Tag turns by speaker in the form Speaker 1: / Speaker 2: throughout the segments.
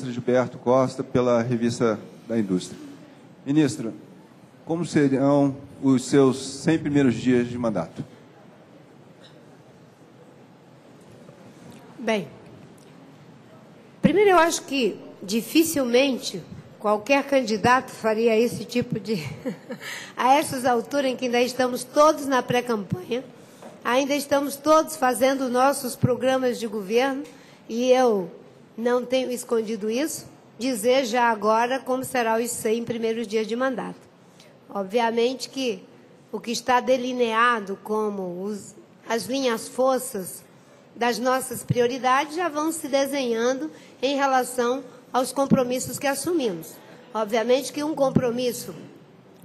Speaker 1: ministro Gilberto Costa, pela Revista da Indústria. Ministro, como serão os seus 100 primeiros dias de mandato?
Speaker 2: Bem, primeiro eu acho que dificilmente qualquer candidato faria esse tipo de... a essas alturas em que ainda estamos todos na pré-campanha, ainda estamos todos fazendo nossos programas de governo, e eu não tenho escondido isso, dizer já agora como será os 100 primeiros dias de mandato. Obviamente que o que está delineado como as linhas fossas das nossas prioridades já vão se desenhando em relação aos compromissos que assumimos. Obviamente que um compromisso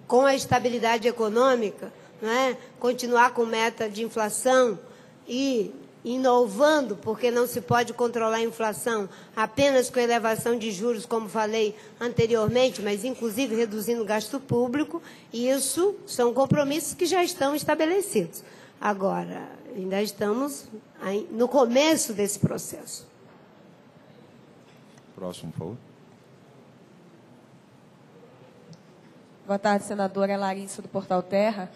Speaker 2: com a estabilidade econômica, não é? Continuar com meta de inflação e inovando, porque não se pode controlar a inflação apenas com elevação de juros, como falei anteriormente, mas inclusive reduzindo o gasto público, e isso são compromissos que já estão estabelecidos. Agora, ainda estamos no começo desse processo.
Speaker 1: Próximo, por favor.
Speaker 3: Boa tarde, senadora Larissa, do Portal Terra.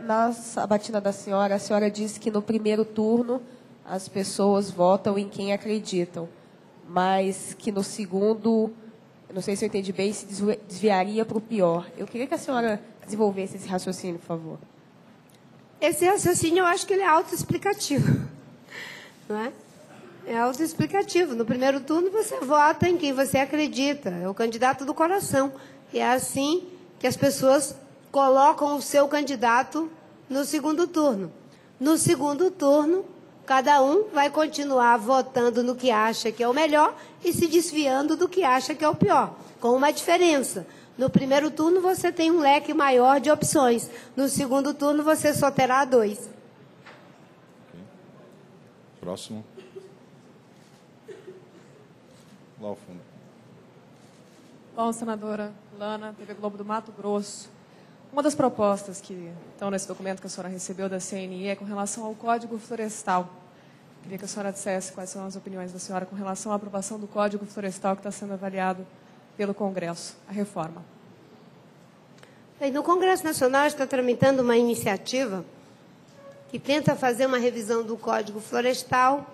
Speaker 3: Na sabatina da senhora, a senhora disse que no primeiro turno as pessoas votam em quem acreditam, mas que no segundo, não sei se eu entendi bem, se desviaria para o pior. Eu queria que a senhora desenvolvesse esse raciocínio, por favor.
Speaker 2: Esse raciocínio, eu acho que ele é autoexplicativo. Não é? É autoexplicativo. No primeiro turno, você vota em quem você acredita. É o candidato do coração. E é assim que as pessoas colocam o seu candidato no segundo turno. No segundo turno, cada um vai continuar votando no que acha que é o melhor e se desviando do que acha que é o pior, com uma diferença. No primeiro turno, você tem um leque maior de opções. No segundo turno, você só terá 2.
Speaker 1: Okay. Próximo. Lá ao fundo.
Speaker 4: Bom, senadora Lana, TV Globo do Mato Grosso. Uma das propostas que estão nesse documento que a senhora recebeu da CNI é com relação ao Código Florestal. Queria que a senhora dissesse quais são as opiniões da senhora com relação à aprovação do Código Florestal que está sendo avaliado pelo Congresso, a reforma.
Speaker 2: No Congresso Nacional está tramitando uma iniciativa que tenta fazer uma revisão do Código Florestal,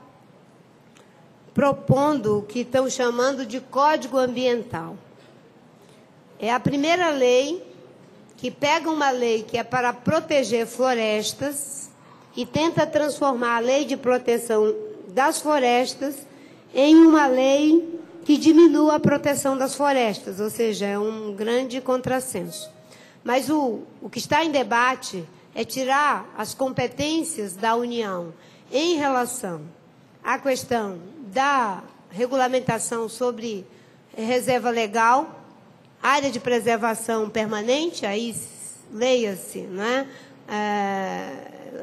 Speaker 2: propondo o que estão chamando de Código Ambiental. É a primeira lei que pega uma lei que é para proteger florestas e tenta transformar a lei de proteção das florestas em uma lei que diminua a proteção das florestas, ou seja, é um grande contrassenso. Mas o que está em debate é tirar as competências da União em relação à questão da regulamentação sobre reserva legal, área de preservação permanente, aí leia-se, né?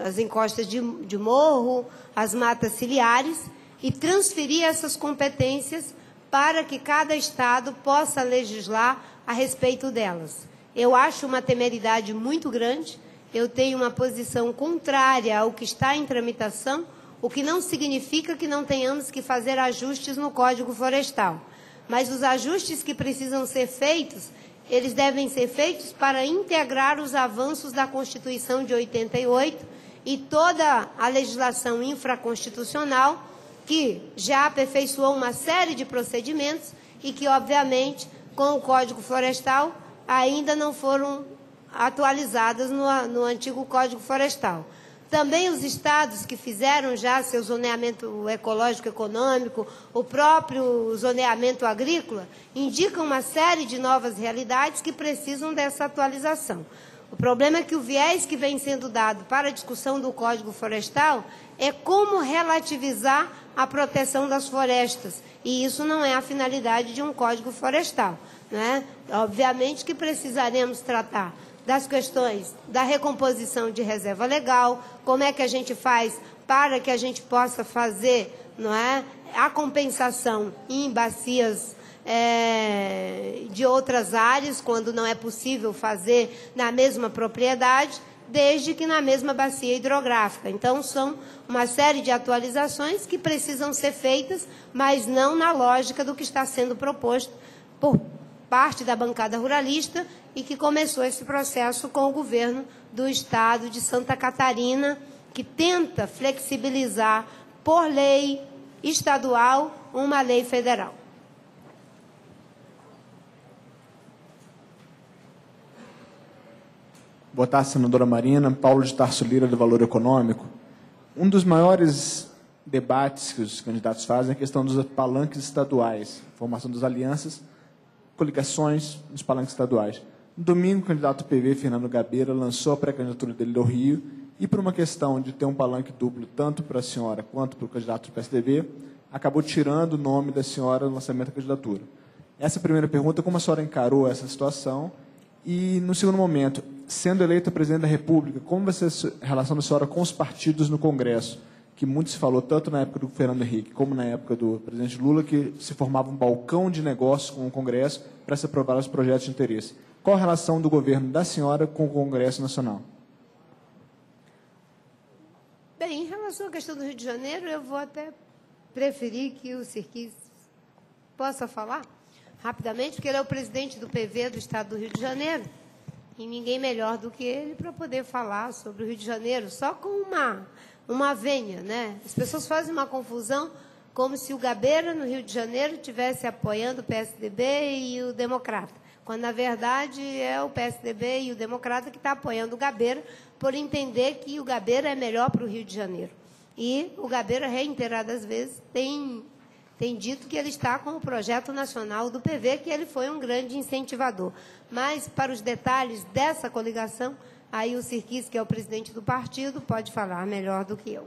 Speaker 2: As encostas de morro, as matas ciliares, e transferir essas competências para que cada Estado possa legislar a respeito delas. Eu acho uma temeridade muito grande, eu tenho uma posição contrária ao que está em tramitação, o que não significa que não tenhamos que fazer ajustes no Código Florestal. Mas os ajustes que precisam ser feitos, eles devem ser feitos para integrar os avanços da Constituição de 88 e toda a legislação infraconstitucional que já aperfeiçoou uma série de procedimentos e que, obviamente, com o Código Florestal, ainda não foram atualizadas no antigo Código Florestal. Também os estados que fizeram já seu zoneamento ecológico-econômico, o próprio zoneamento agrícola, indicam uma série de novas realidades que precisam dessa atualização. O problema é que o viés que vem sendo dado para a discussão do Código Florestal é como relativizar a proteção das florestas. E isso não é a finalidade de um Código Florestal, né? Obviamente que precisaremos tratar das questões da recomposição de reserva legal, como é que a gente faz para que a gente possa fazer, não é, a compensação em bacias de outras áreas, quando não é possível fazer na mesma propriedade, desde que na mesma bacia hidrográfica. Então, são uma série de atualizações que precisam ser feitas, mas não na lógica do que está sendo proposto por parte da bancada ruralista e que começou esse processo com o governo do Estado de Santa Catarina, que tenta flexibilizar por lei estadual uma lei federal.
Speaker 5: Boa tarde, senadora Marina. Paulo de Tarso Lira, do Valor Econômico. Um dos maiores debates que os candidatos fazem é a questão dos palanques estaduais, formação das alianças, coligações nos palanques estaduais. No domingo, o candidato PV, Fernando Gabeira, lançou a pré-candidatura dele do Rio e, por uma questão de ter um palanque duplo, tanto para a senhora quanto para o candidato do PSDB, acabou tirando o nome da senhora no lançamento da candidatura. Essa é a primeira pergunta: como a senhora encarou essa situação? E, no segundo momento, sendo eleita presidente da República, como vai ser a relação da senhora com os partidos no Congresso? Que muito se falou, tanto na época do Fernando Henrique como na época do presidente Lula, que se formava um balcão de negócios com o Congresso para se aprovar os projetos de interesse. Qual a relação do governo da senhora com o Congresso Nacional?
Speaker 2: Bem, em relação à questão do Rio de Janeiro, eu vou até preferir que o Sirquis possa falar rapidamente, porque ele é o presidente do PV do Estado do Rio de Janeiro, e ninguém melhor do que ele para poder falar sobre o Rio de Janeiro, só com uma venha, né? As pessoas fazem uma confusão como se o Gabeira, no Rio de Janeiro, estivesse apoiando o PSDB e o Democrata, quando, na verdade, é o PSDB e o Democrata que está apoiando o Gabeira, por entender que o Gabeira é melhor para o Rio de Janeiro. E o Gabeira, reiteradas vezes, tem dito que ele está com o projeto nacional do PV, que ele foi um grande incentivador. Mas, para os detalhes dessa coligação, aí o Sirquis, que é o presidente do partido, pode falar melhor do que eu.